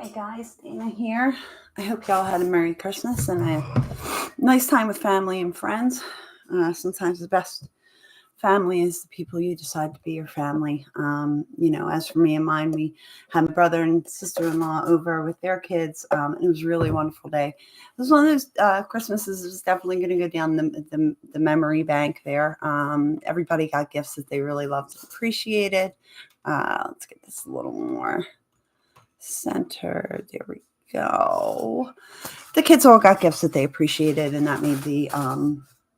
Hey guys, Dana here. I hope y'all had a Merry Christmas and a nice time with family and friends. Sometimes the best family is the people you decide to be your family. As for me and mine, we had my brother and sister-in-law over with their kids. And it was a really wonderful day. It was one of those Christmases that was definitely going to go down the memory bank there. Everybody got gifts that they really loved and appreciated. Let's get this a little more center. There we go. The kids all got gifts that they appreciated, and that made the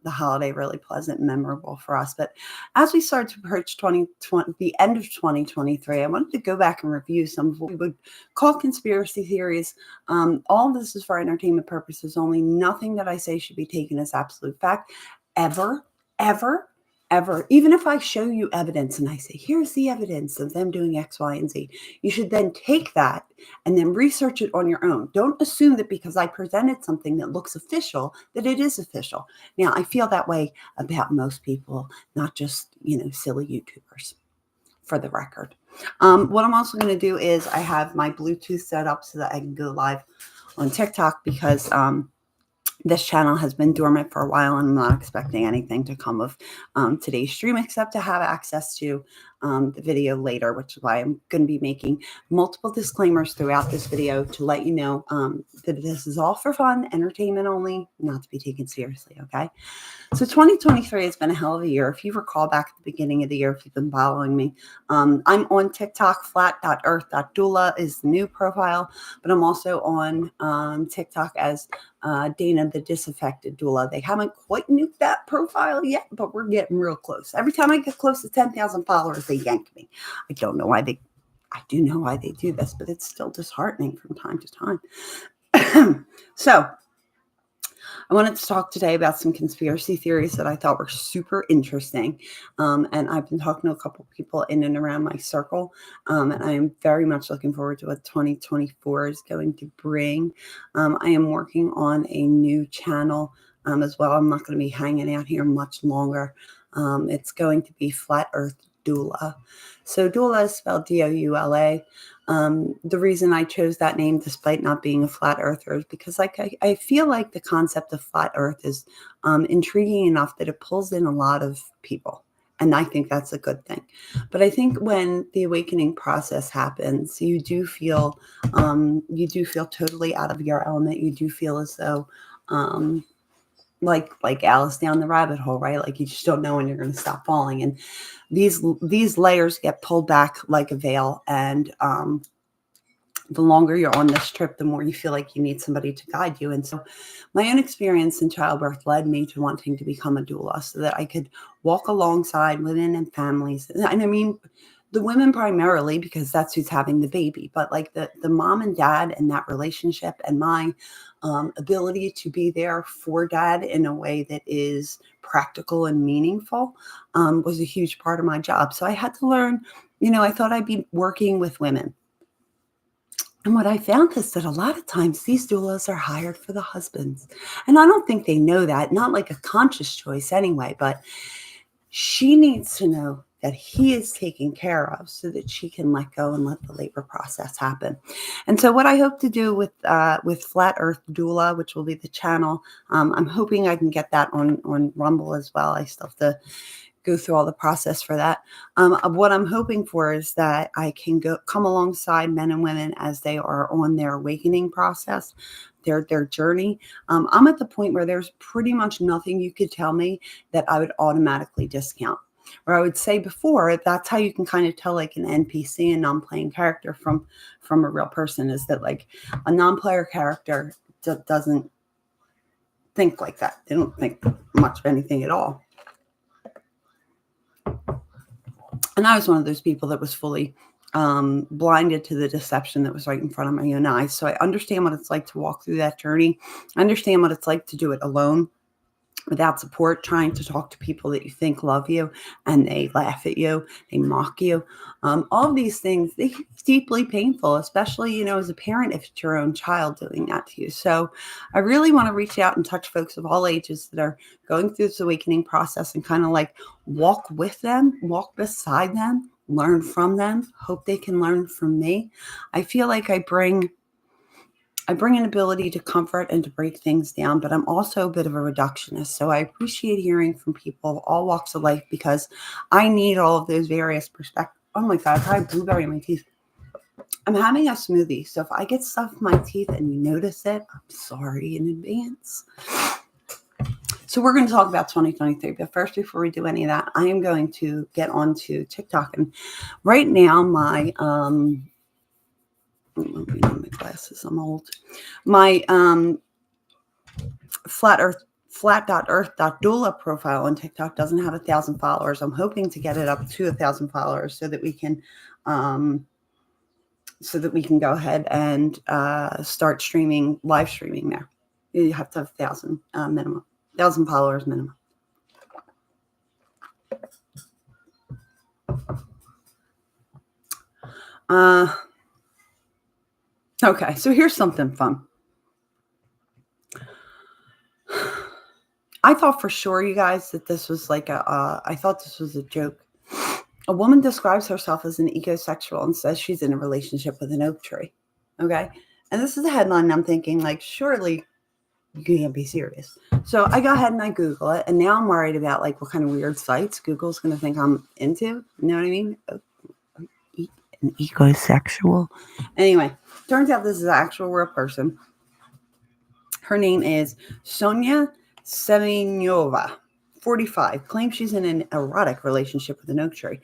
holiday really pleasant and memorable for us. But as we start to approach 2020, the end of 2023, I wanted to go back and review some of what we would call conspiracy theories. All of this is for entertainment purposes only. Nothing that I say should be taken as absolute fact, ever, ever. Ever, even if I show you evidence and I say, here's the evidence of them doing X, Y, and Z, you should then take that and then research it on your own. Don't assume that because I presented something that looks official, that it is official. Now, I feel that way about most people, not just, silly YouTubers, for the record. What I'm also going to do is I have my Bluetooth set up so that I can go live on TikTok because this channel has been dormant for a while, and I'm not expecting anything to come of today's stream except to have access to the video later, which is why I'm going to be making multiple disclaimers throughout this video to let you know that this is all for fun, entertainment only, not to be taken seriously, okay? So 2023 has been a hell of a year. If you recall back at the beginning of the year, if you've been following me, I'm on TikTok. Flat.earth.doula is the new profile, but I'm also on TikTok as Dana the Disaffected Doula. They haven't quite nuked that profile yet, but we're getting real close. Every time I get close to 10,000 followers, they yank me. I don't know why I do know why they do this, but it's still disheartening from time to time. So I wanted to talk today about some conspiracy theories that I thought were super interesting. And I've been talking to a couple of people in and around my circle. And I am very much looking forward to what 2024 is going to bring. I am working on a new channel as well. I'm not going to be hanging out here much longer. It's going to be Flat Earth Doula. So doula is spelled D-O-U-L-A. The reason I chose that name, despite not being a flat earther, is because I feel like the concept of flat earth is intriguing enough that it pulls in a lot of people. And I think that's a good thing. But I think when the awakening process happens, you do feel totally out of your element. You do feel as though like Alice down the rabbit hole, right? Like you just don't know when you're going to stop falling. And these layers get pulled back like a veil. And the longer you're on this trip, the more you feel like you need somebody to guide you. And so my own experience in childbirth led me to wanting to become a doula so that I could walk alongside women and families. And I mean, the women primarily, because that's who's having the baby, but like the mom and dad and that relationship and my ability to be there for dad in a way that is practical and meaningful was a huge part of my job. So I had to learn, I thought I'd be working with women. And what I found is that a lot of times these doulas are hired for the husbands. And I don't think they know that, not like a conscious choice anyway, but she needs to know that he is taken care of so that she can let go and let the labor process happen. And so what I hope to do with Flat Earth Doula, which will be the channel, I'm hoping I can get that on Rumble as well. I still have to go through all the process for that. What I'm hoping for is that I can come alongside men and women as they are on their awakening process, their journey. I'm at the point where there's pretty much nothing you could tell me that I would automatically discount. Or I would say before, that's how you can kind of tell like an NPC, a non-playing character from a real person, is that like a non-player character doesn't think like that. They don't think much of anything at all. And I was one of those people that was fully blinded to the deception that was right in front of my own eyes. So I understand what it's like to walk through that journey. I understand what it's like to do it alone, without support, trying to talk to people that you think love you, and they laugh at you, they mock you. All of these things, they can be deeply painful, especially, as a parent, if it's your own child doing that to you. So I really want to reach out and touch folks of all ages that are going through this awakening process and kind of like walk with them, walk beside them, learn from them, hope they can learn from me. I feel like I bring I bring an ability to comfort and to break things down, but I'm also a bit of a reductionist. So I appreciate hearing from people of all walks of life because I need all of those various perspectives. Oh my God, I have blueberry in my teeth. I'm having a smoothie. So if I get stuff in my teeth and you notice it, I'm sorry in advance. So we're going to talk about 2023. But first, before we do any of that, I am going to get onto TikTok. And right now, my let me know my glasses. I'm old. My flat.earth.doula profile on TikTok doesn't have 1,000 followers. I'm hoping to get it up to 1,000 followers so that we can go ahead and start live streaming there. You have to have 1,000 minimum, 1,000 followers minimum. Okay, so here's something fun. I thought for sure, you guys, that this was like I thought this was a joke. A woman describes herself as an ecosexual and says she's in a relationship with an oak tree. Okay. And this is a headline. And I'm thinking, like, surely you can't be serious. So I go ahead and I Google it. And now I'm worried about, like, what kind of weird sites Google's going to think I'm into. You know what I mean? An ecosexual. Anyway, turns out this is an actual real person. Her name is Sonia Semenyova, 45, claims she's in an erotic relationship with an oak tree.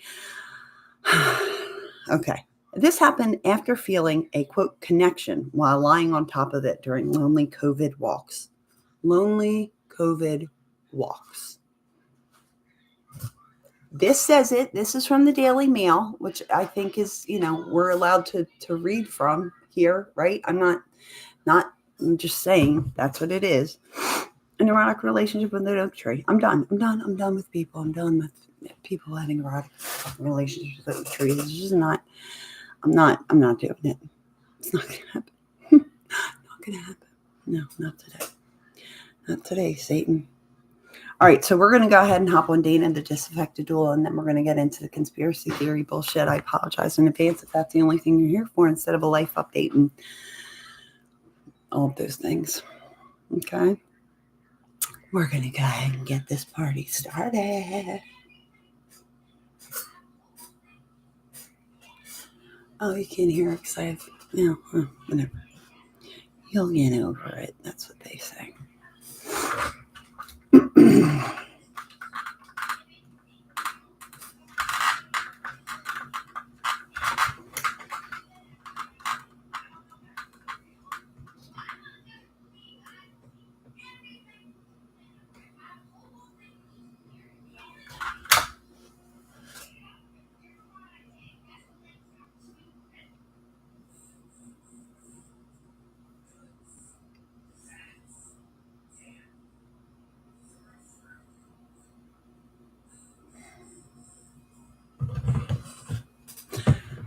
Okay. This happened after feeling a, quote, connection while lying on top of it during lonely COVID walks. Lonely COVID walks. This says it. This is from the Daily Mail, which I think is, we're allowed to read from here, right? I'm just saying that's what it is. An erotic relationship with an oak tree. I'm done with people. I'm done with people having erotic relationships with oak trees. It's just not, I'm not doing it. It's not going to happen. Not going to happen. No, not today. Not today, Satan. All right, so we're going to go ahead and hop on Dana the Disaffected Doula, and then we're going to get into the conspiracy theory bullshit. I apologize in advance if that's the only thing you're here for instead of a life update and all of those things. Okay? We're going to go ahead and get this party started. Oh, you can't hear it because I have, whatever. You'll get over it. That's what they say.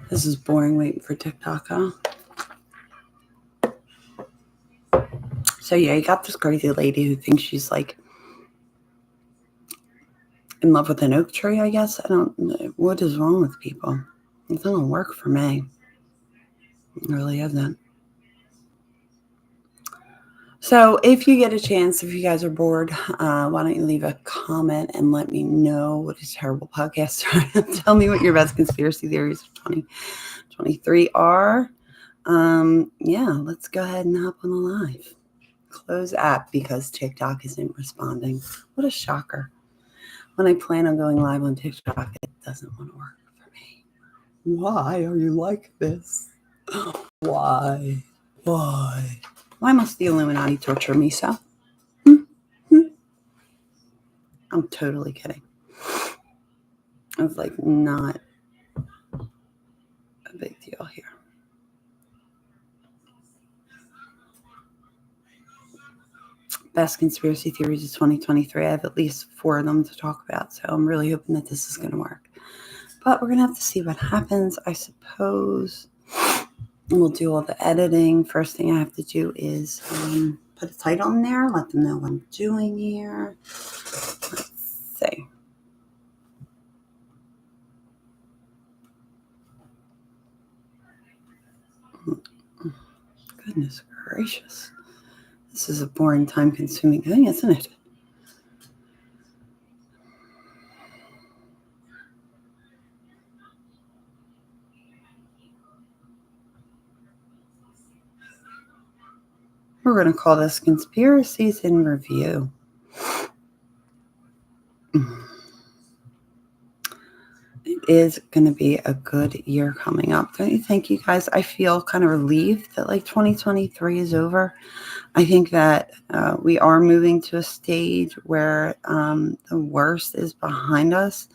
This is boring waiting for TikTok, huh? So yeah, you got this crazy lady who thinks she's like in love with an oak tree, I guess. What is wrong with people? It doesn't work for me. It really isn't. So if you get a chance, if you guys are bored, why don't you leave a comment and let me know what a terrible podcast. Tell me what your best conspiracy theories of 2023 are. Let's go ahead and hop on the live. Close app because TikTok isn't responding. What a shocker. When I plan on going live on TikTok, it doesn't want to work for me. Why are you like this? Why? Why must the Illuminati torture me so? I'm totally kidding. I was like, not a big deal here. Best conspiracy theories of 2023. I have at least 4 of them to talk about, so I'm really hoping that this is going to work. But we're going to have to see what happens, I suppose. We'll do all the editing. First thing I have to do is put a title in there, let them know what I'm doing here. Let's see. Goodness gracious. This is a boring, time-consuming thing, isn't it? We're going to call this Conspiracies in Review. It is going to be a good year coming up. Don't you think, you guys? I feel kind of relieved that 2023 is over. I think that we are moving to a stage where the worst is behind us.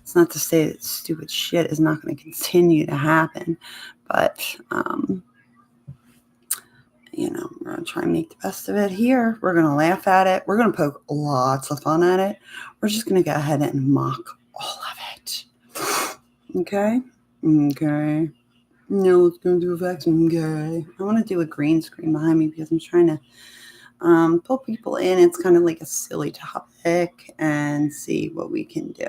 It's not to say that stupid shit is not going to continue to happen, but we're going to try and make the best of it here. We're going to laugh at it. We're going to poke lots of fun at it. We're just going to go ahead and mock all of it. Okay? Okay. No, let's go do effects. Okay. I want to do a green screen behind me because I'm trying to pull people in. It's kind of like a silly topic and see what we can do.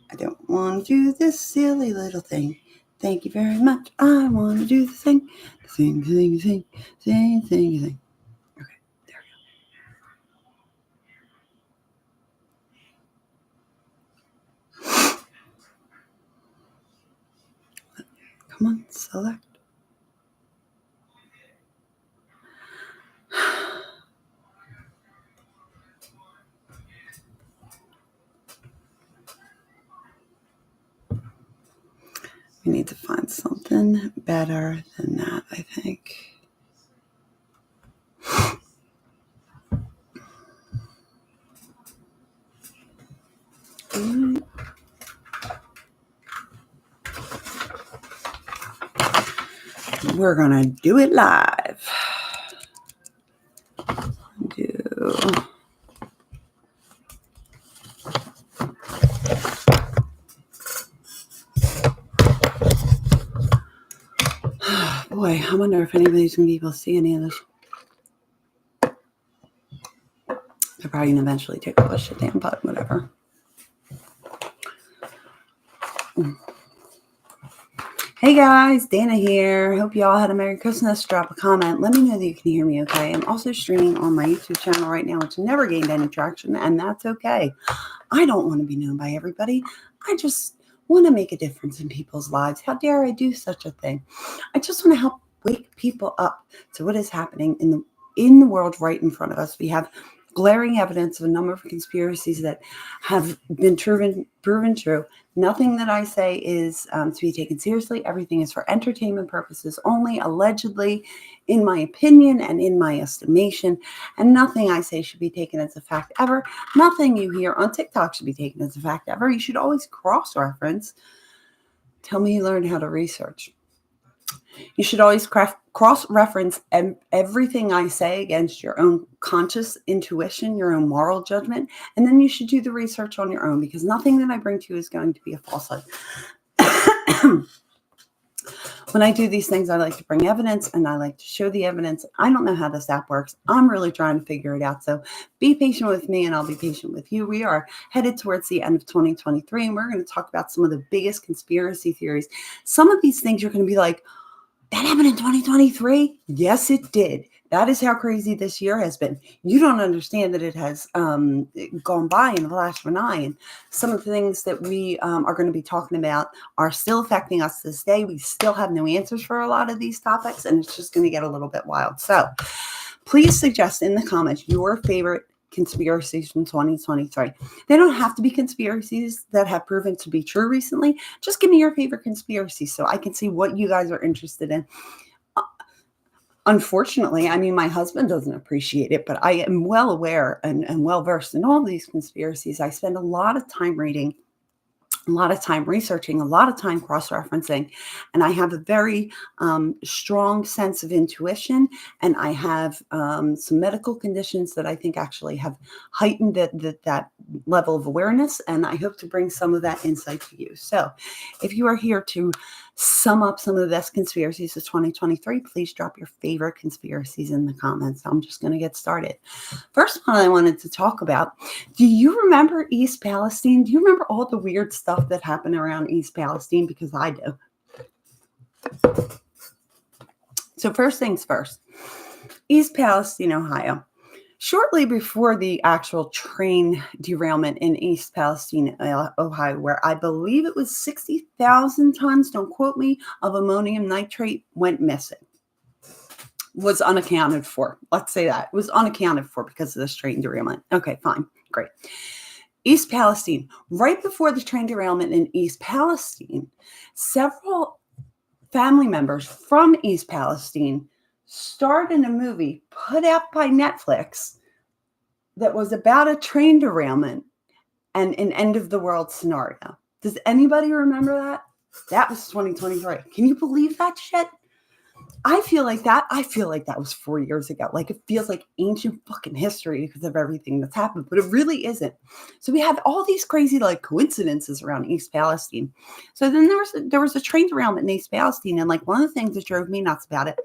I don't want to do this silly little thing. Thank you very much. I want to do the thing. Thing. Okay, there we go. Come on, select. We need to find something better than that, I think. We're going to do it live. Boy, I wonder if anybody's going to be able to see any of this. They're probably going to eventually take a push it down, but whatever. Hey guys, Dana here. Hope you all had a Merry Christmas. Drop a comment. Let me know that you can hear me okay. I'm also streaming on my YouTube channel right now, which never gained any traction, and that's okay. I don't want to be known by everybody. I just want to make a difference in people's lives. How dare I do such a thing? I just want to help wake people up to what is happening in the world right in front of us. We have glaring evidence of a number of conspiracies that have been proven true. Nothing that I say is to be taken seriously. Everything is for entertainment purposes only, allegedly, in my opinion and in my estimation. And nothing I say should be taken as a fact ever. Nothing you hear on TikTok should be taken as a fact ever. You should always cross-reference. Tell me you learned how to research. You should always cross-reference everything I say against your own conscious intuition, your own moral judgment, and then you should do the research on your own, because nothing that I bring to you is going to be a falsehood. When I do these things, I like to bring evidence and I like to show the evidence. I don't know how this app works. I'm really trying to figure it out. So be patient with me and I'll be patient with you. We are headed towards the end of 2023 and we're going to talk about some of the biggest conspiracy theories. Some of these things you're going to be like, that happened in 2023? Yes, it did. That is how crazy this year has been. You don't understand that it has gone by in the flash of an eye. And some of the things that we are going to be talking about are still affecting us this day. We still have no answers for a lot of these topics, and it's just going to get a little bit wild. So please suggest in the comments your favorite conspiracies from 2023. They don't have to be conspiracies that have proven to be true recently. Just give me your favorite conspiracies so I can see what you guys are interested in. Unfortunately, I mean, my husband doesn't appreciate it, but I am well aware and well versed in all these conspiracies. I spend a lot of time reading, a lot of time researching, a lot of time cross-referencing, and I have a very strong sense of intuition, and I have some medical conditions that I think actually have heightened that level of awareness, and I hope to bring some of that insight to you. So if you are here to sum up some of the best conspiracies of 2023, please drop your favorite conspiracies in the comments. I'm just going to get started. First one I wanted to talk about, do you remember East Palestine? Do you remember all the weird stuff that happened around East Palestine? Because I do. So first things first, East Palestine, Ohio. Shortly before the actual train derailment in East Palestine, Ohio, where I believe it was 60,000 tons, don't quote me, of ammonium nitrate went missing, was unaccounted for. Let's say that. It was unaccounted for because of this train derailment. Okay, fine, great. East Palestine. Right before the train derailment in East Palestine, several family members from East Palestine starred in a movie put out by Netflix that was about a train derailment and an end of the world scenario. Does anybody remember that? That was 2023. Can you believe that shit? I feel like that was 4 years ago. Like, it feels like ancient fucking history because of everything that's happened, but it really isn't. So we had all these crazy like coincidences around East Palestine. So then there was a train derailment in East Palestine, and like one of the things that drove me nuts about it.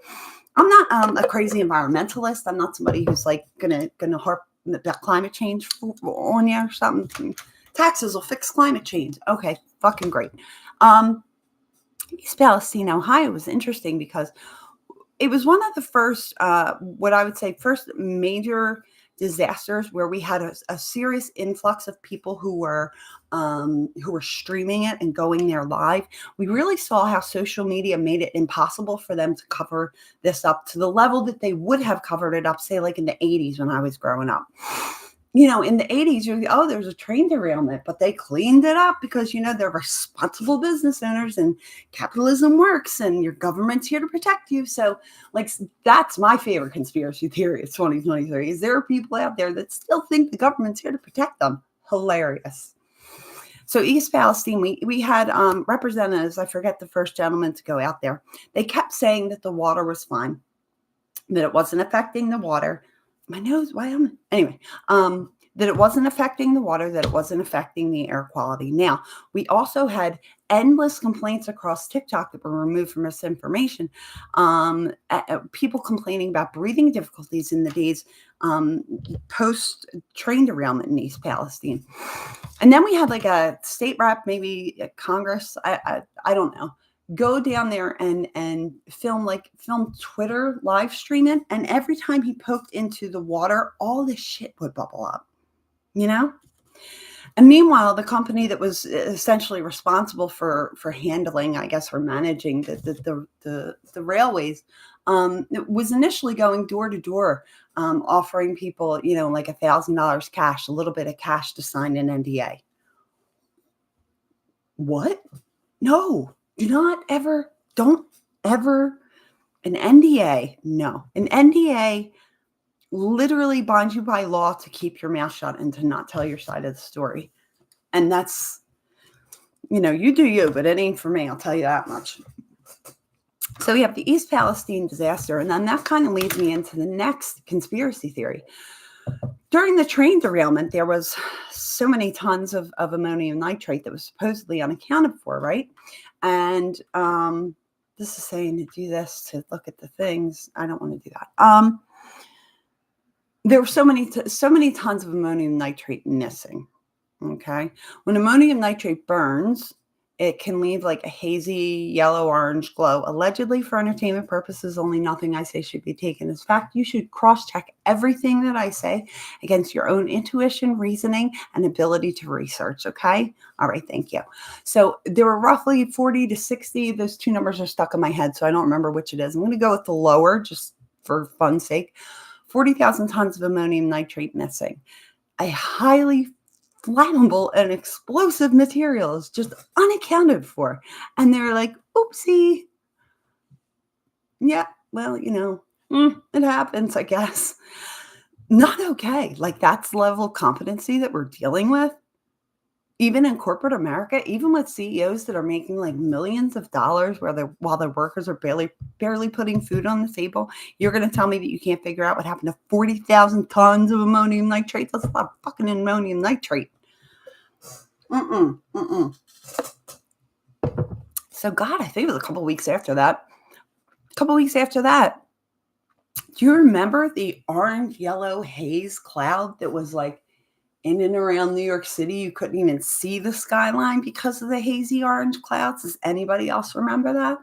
I'm not a crazy environmentalist. I'm not somebody who's like gonna harp about climate change on you or something. Taxes will fix climate change. Okay, fucking great. East Palestine, Ohio was interesting because it was one of the first, what I would say, first major disasters where we had a serious influx of people who were streaming it and going there live. We really saw how social media made it impossible for them to cover this up to the level that they would have covered it up, say, like in the 80s when I was growing up. In the 80s, there's a train derailment, but they cleaned it up because, they're responsible business owners and capitalism works and your government's here to protect you. So, like, that's my favorite conspiracy theory of 2023 is there are people out there that still think the government's here to protect them. Hilarious. So East Palestine, we had representatives, I forget the first gentleman to go out there. They kept saying that the water was fine, that it wasn't affecting the water. My nose, anyway, that it wasn't affecting the water, that it wasn't affecting the air quality. Now, we also had endless complaints across TikTok that were removed from misinformation. People complaining about breathing difficulties in the days post train derailment in East Palestine. And then we had like a state rep, maybe a Congress, I don't know, go down there and film Twitter live stream it. And every time he poked into the water, all this shit would bubble up, And meanwhile, the company that was essentially responsible for handling, I guess, for managing the railways, was initially going door to door, offering people, like $1,000 cash, a little bit of cash to sign an NDA. What? No. Don't ever, an NDA, no. An NDA literally binds you by law to keep your mouth shut and to not tell your side of the story. And that's, you do you, but it ain't for me, I'll tell you that much. So we have the East Palestine disaster, and then that kind of leads me into the next conspiracy theory. During the train derailment, there was so many tons of ammonium nitrate that was supposedly unaccounted for, right? And this is saying to do this, to look at the things. I don't want to do that. There were so many tons of ammonium nitrate missing. Okay. When ammonium nitrate burns, it can leave like a hazy yellow-orange glow. Allegedly for entertainment purposes, only nothing I say should be taken as fact. You should cross-check everything that I say against your own intuition, reasoning, and ability to research, okay? All right, thank you. So there were roughly 40 to 60. Those two numbers are stuck in my head, so I don't remember which it is. I'm going to go with the lower just for fun's sake. 40,000 tons of ammonium nitrate missing. A highly flammable and explosive material is just unaccounted for. And they're like, oopsie. Yeah, well, it happens, I guess. Not okay. Like, that's the level of competency that we're dealing with. Even in corporate America, even with CEOs that are making like millions of dollars while their workers are barely putting food on the table, you're going to tell me that you can't figure out what happened to 40,000 tons of ammonium nitrate? That's a lot of fucking ammonium nitrate. So, God, I think it was a couple weeks after that. Do you remember the orange-yellow haze cloud that was like in and around New York City? You couldn't even see the skyline because of the hazy orange clouds. Does anybody else remember that?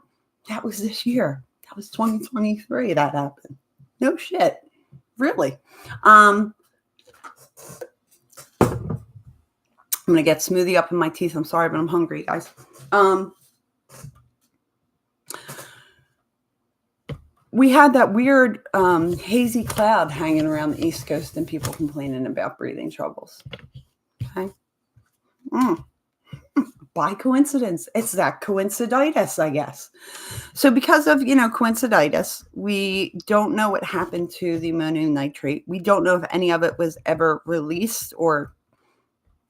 That was this year. That was 2023 that happened. No shit. Really. I'm going to get smoothie up in my teeth. I'm sorry, but I'm hungry, guys. We had that weird hazy cloud hanging around the East Coast and people complaining about breathing troubles. Okay. By coincidence. It's that coinciditis, I guess. So because of, coinciditis, we don't know what happened to the ammonium nitrate. We don't know if any of it was ever released or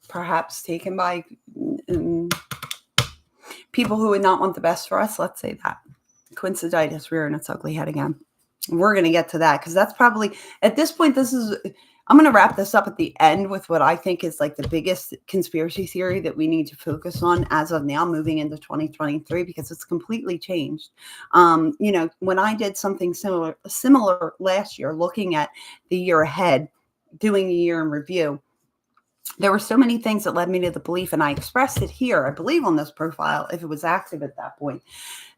perhaps taken by people who would not want the best for us. Let's say that. Coinciditis rearing its ugly head again. We're going to get to that because that's probably, at this point, I'm going to wrap this up at the end with what I think is like the biggest conspiracy theory that we need to focus on as of now, moving into 2023, because it's completely changed. When I did something similar last year, looking at the year ahead, doing a year in review, there were so many things that led me to the belief, and I expressed it here, I believe, on this profile, if it was active at that point,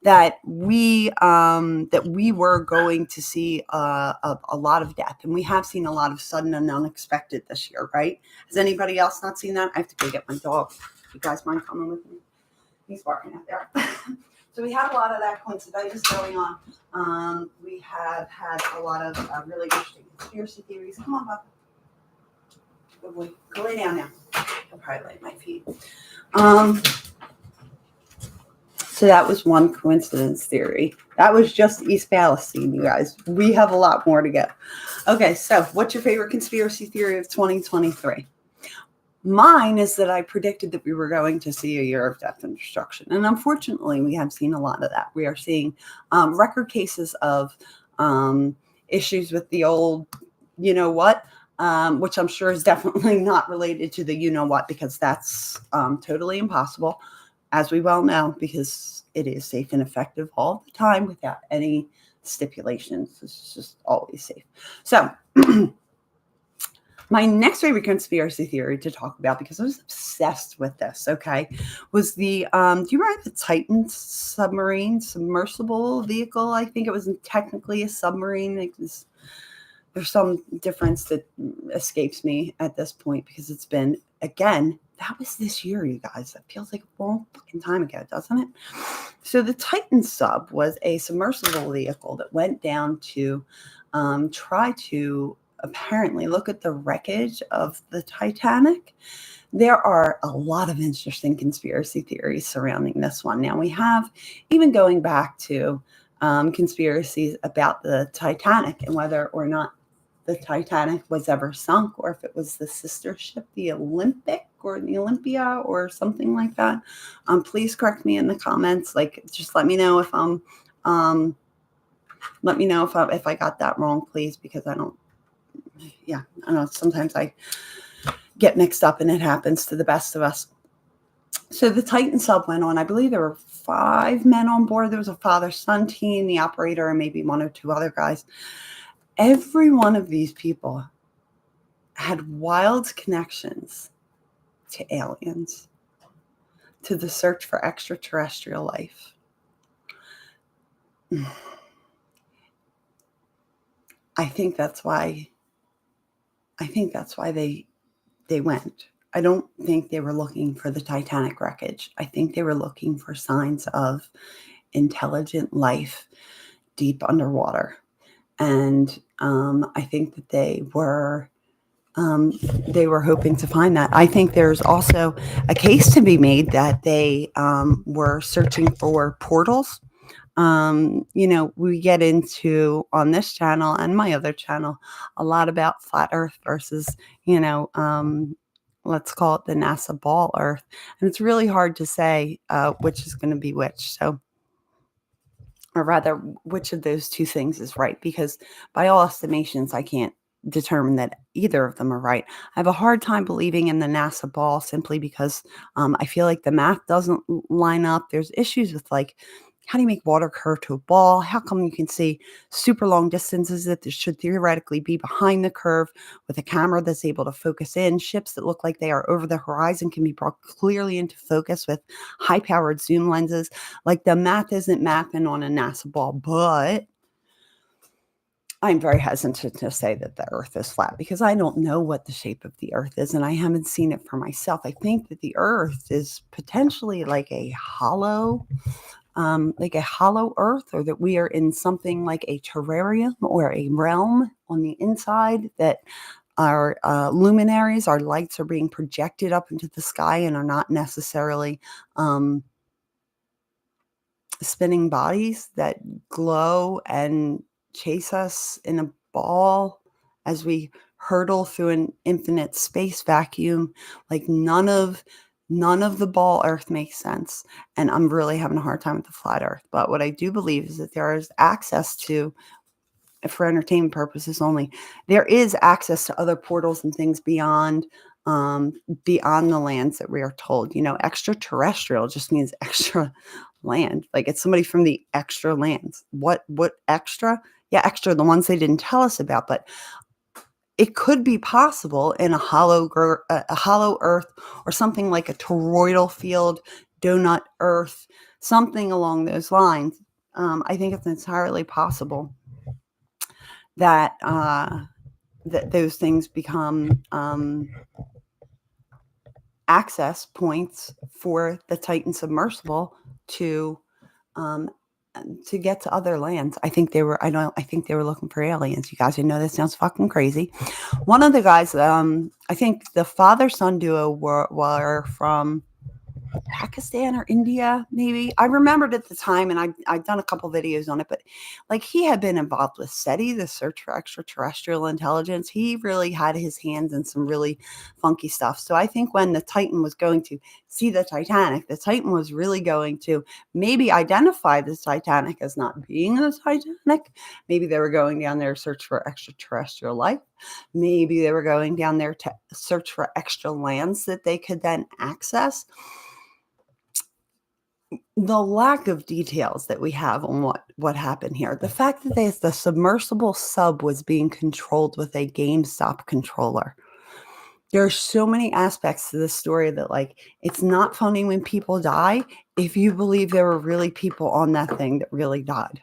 that we were going to see a lot of death, and we have seen a lot of sudden and unexpected this year, right? Has anybody else not seen that? I have to go get my dog. You guys mind coming with me? He's barking out there. So we have a lot of that coinciditis going on. We have had a lot of really interesting conspiracy theories. Come on, Bob. Good boy. Go lay down now. I'll probably lay my feet. So that was one coincidence theory. That was just East Palestine, you guys. We have a lot more to go. Okay, so what's your favorite conspiracy theory of 2023? Mine is that I predicted that we were going to see a year of death and destruction. And unfortunately, we have seen a lot of that. We are seeing record cases of issues with the old, which I'm sure is definitely not related to the you-know-what, because that's totally impossible, as we well know, because it is safe and effective all the time without any stipulations. It's just always safe. So my next favorite conspiracy theory to talk about, because I was obsessed with this, okay, was the, do you remember the Titan submersible vehicle? I think it wasn't technically a submarine. There's some difference that escapes me at this point, because it's been, again, that was this year, you guys. That feels like a long fucking time ago, doesn't it? So the Titan sub was a submersible vehicle that went down to try to apparently look at the wreckage of the Titanic. There are a lot of interesting conspiracy theories surrounding this one. Now, we have, even going back to conspiracies about the Titanic and whether or not the Titanic was ever sunk, or if it was the sister ship, the Olympic or the Olympia or something like that. Please correct me in the comments. Like, just let me know if if I got that wrong, please, because I know sometimes I get mixed up, and it happens to the best of us. So the Titan sub went on. I believe there were 5 men on board. There was a father-son team, the operator, and maybe 1 or 2 other guys. Every one of these people had wild connections to aliens, to the search for extraterrestrial life. I think that's why they went. I don't think they were looking for the Titanic wreckage. I think they were looking for signs of intelligent life deep underwater. And I think that they were hoping to find that. I think there's also a case to be made that they were searching for portals. We get into, on this channel and my other channel, a lot about flat Earth versus, let's call it the NASA ball Earth. And it's really hard to say which is going to be which. So, or rather, which of those two things is right, because by all estimations, I can't determine that either of them are right. I have a hard time believing in the NASA ball, simply because I feel like the math doesn't line up. There's issues with, like, how do you make water curve to a ball? How come you can see super long distances that should theoretically be behind the curve with a camera that's able to focus in? Ships that look like they are over the horizon can be brought clearly into focus with high-powered zoom lenses. Like, the math isn't mathing on a NASA ball, but I'm very hesitant to say that the earth is flat because I don't know what the shape of the earth is and I haven't seen it for myself. I think that the earth is potentially like a hollow earth, or that we are in something like a terrarium or a realm on the inside, that our luminaries, our lights are being projected up into the sky and are not necessarily spinning bodies that glow and chase us in a ball as we hurtle through an infinite space vacuum. Like none of the ball earth makes sense. And I'm really having a hard time with the flat earth. But what I do believe is that there is access to, for entertainment purposes only, there is access to other portals and things beyond the lands that we are told. Extraterrestrial just means extra land. Like it's somebody from the extra lands. What extra? Yeah, extra, the ones they didn't tell us about. But it could be possible in a hollow earth, or something like a toroidal field, donut earth, something along those lines. I think it's entirely possible that that those things become access points for the Titan submersible to get to other lands. I think they were looking for aliens. You guys, I know that sounds fucking crazy. One of the guys, I think the father-son duo were from Pakistan or India, maybe. I remembered at the time, and I've done a couple videos on it, but like he had been involved with SETI, the Search for Extraterrestrial Intelligence. He really had his hands in some really funky stuff. So I think when the Titan was going to see the Titanic was really going to maybe identify the Titanic as not being the Titanic. Maybe they were going down there to search for extraterrestrial life. Maybe they were going down there to search for extra lands that they could then access. The lack of details that we have on what happened here, the fact that the submersible sub was being controlled with a GameStop controller. There are so many aspects to this story that, like, it's not funny when people die if you believe there were really people on that thing that really died.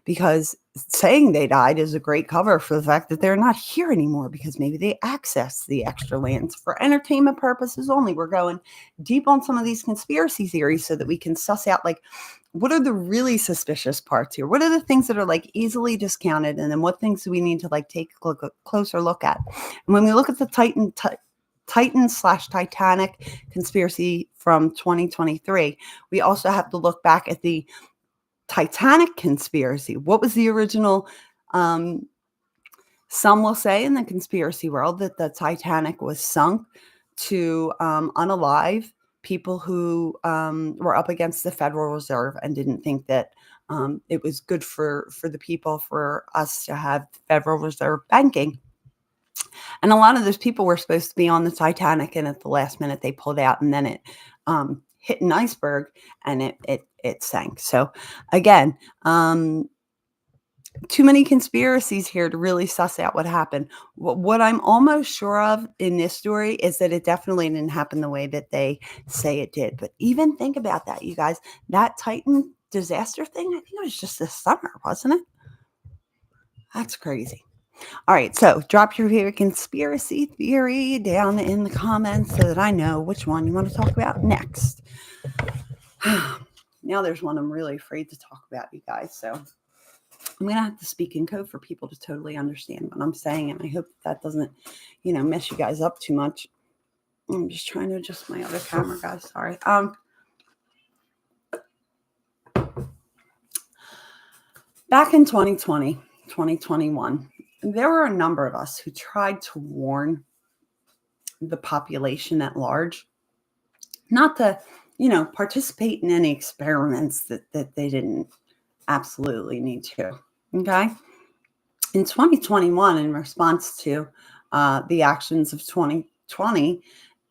Because saying they died is a great cover for the fact that they're not here anymore, because maybe they accessed the extra lands for entertainment purposes only. We're going deep on some of these conspiracy theories so that we can suss out, like, what are the really suspicious parts here? What are the things that are like easily discounted? And then what things do we need to like take a closer look at? And when we look at the Titan/Titanic conspiracy from 2023, we also have to look back at the Titanic conspiracy. What was the original? Some will say in the conspiracy world that the Titanic was sunk to unalive people who were up against the Federal Reserve and didn't think that it was good for the people, for us to have Federal Reserve banking. And a lot of those people were supposed to be on the Titanic, and at the last minute they pulled out, and then it hit an iceberg and it sank. So again, too many conspiracies here to really suss out what happened. What I'm almost sure of in this story is that it definitely didn't happen the way that they say it did. But even think about that, you guys. That Titan disaster thing, I think it was just this summer, wasn't it? That's crazy. All right, so drop your favorite conspiracy theory down in the comments so that I know which one you want to talk about next. Now there's one I'm really afraid to talk about, you guys. So I'm going to have to speak in code for people to totally understand what I'm saying. And I hope that doesn't, mess you guys up too much. I'm just trying to adjust my other camera, guys. Sorry. Back in 2020, 2021, there were a number of us who tried to warn the population at large not to, participate in any experiments that they didn't absolutely need to. Okay. In 2021, in response to the actions of 2020,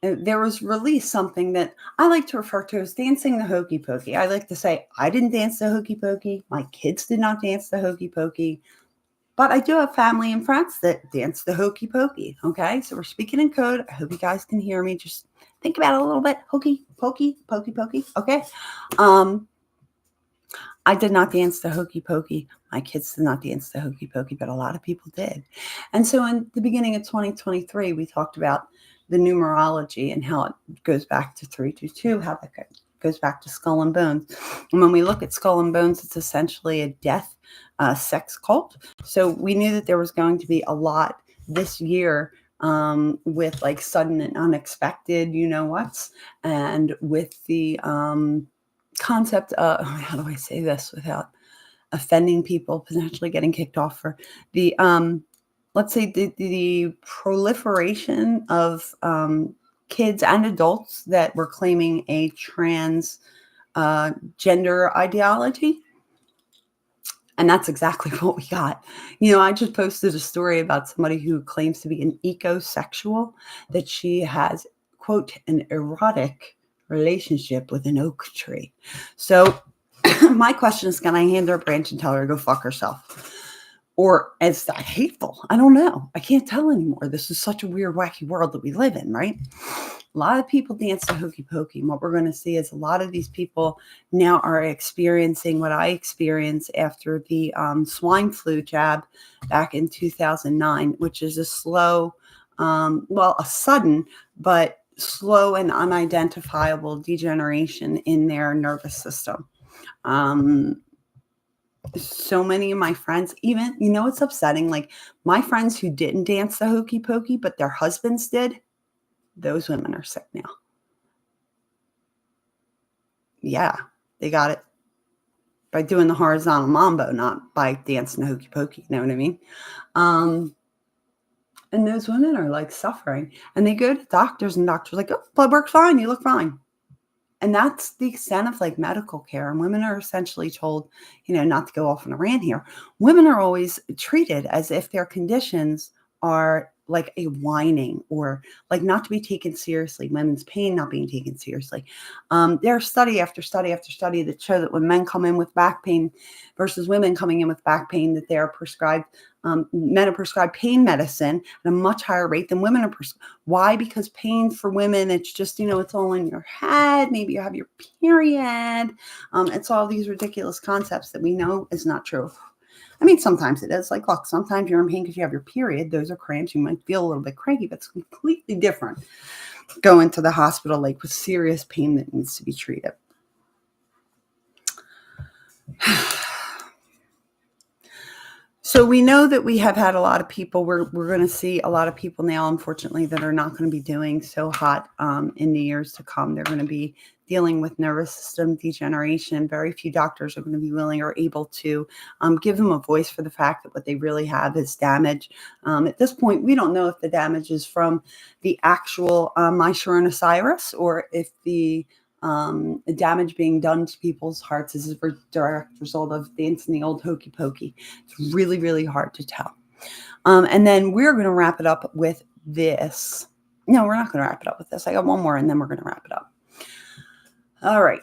there was released something that I like to refer to as dancing the hokey pokey. I like to say I didn't dance the hokey pokey. My kids did not dance the hokey pokey. But I do have family and friends that dance the hokey pokey. Okay. So we're speaking in code. I hope you guys can hear me. Just think about it a little bit. Hokey pokey, pokey pokey. Okay. I did not dance the hokey pokey. My kids did not dance the hokey pokey, but a lot of people did. And so in the beginning of 2023, we talked about the numerology and how it goes back to 322, how that goes back to Skull and Bones. And when we look at Skull and Bones, it's essentially a death sex cult. So we knew that there was going to be a lot this year with like sudden and unexpected, you know what's, and with the concept of, how do I say this without offending people, potentially getting kicked off, for the let's say the proliferation of kids and adults that were claiming a trans gender ideology. And that's exactly what we got. You know, I just posted a story about somebody who claims to be an ecosexual, that she has, quote, an erotic relationship with an oak tree. So my question is, can I hand her a branch and tell her to go fuck herself? Or is that hateful? I don't know. I can't tell anymore. This is such a weird, wacky world that we live in, right? A lot of people dance to hokey pokey. And what we're going to see is a lot of these people now are experiencing what I experienced after the swine flu jab back in 2009, which is a slow, a sudden, but slow and unidentifiable degeneration in their nervous system. So many of my friends, even, you know, it's upsetting. Like my friends who didn't dance the hokey pokey, but their husbands did, those women are sick now. Yeah, they got it by doing the horizontal mambo, not by dancing the hokey pokey. You know what I mean? And those women are like suffering, and they go to doctors, and doctors are like, oh, blood work's fine. You look fine. And that's the extent of like medical care. And women are essentially told, you know, not to go off on a rant here. Women are always treated as if their conditions are like a whining, or like not to be taken seriously. Women's pain not being taken seriously. There's study after study after study that show that when men come in with back pain versus women coming in with back pain, that they're prescribed, men are prescribed pain medicine at a much higher rate than women are prescribed. Why? Because pain for women, it's just, you know, it's all in your head. Maybe you have your period. It's all these ridiculous concepts that we know is not true. I mean, sometimes it is. Like, look, sometimes you're in pain because you have your period. Those are cramps. You might feel a little bit cranky, but it's completely different. Going to the hospital like with serious pain that needs to be treated. So we know that we have had a lot of people. We're going to see a lot of people now, unfortunately, that are not going to be doing so hot in the years to come. They're going to be dealing with nervous system degeneration. Very few doctors are going to be willing or able to give them a voice for the fact that what they really have is damage. At this point, we don't know if the damage is from the actual Myshorinoceros, or if the damage being done to people's hearts is a direct result of dancing the old hokey pokey. It's really, really hard to tell. And then we're going to wrap it up with this. No, we're not going to wrap it up with this. I got one more, and then we're going to wrap it up. All right.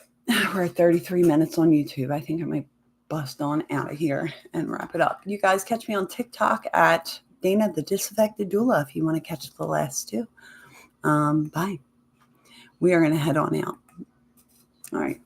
We're at 33 minutes on YouTube. I think I might bust on out of here and wrap it up. You guys catch me on TikTok at Dana the Disaffected Doula if you want to catch the last two. Bye. We are going to head on out. All right.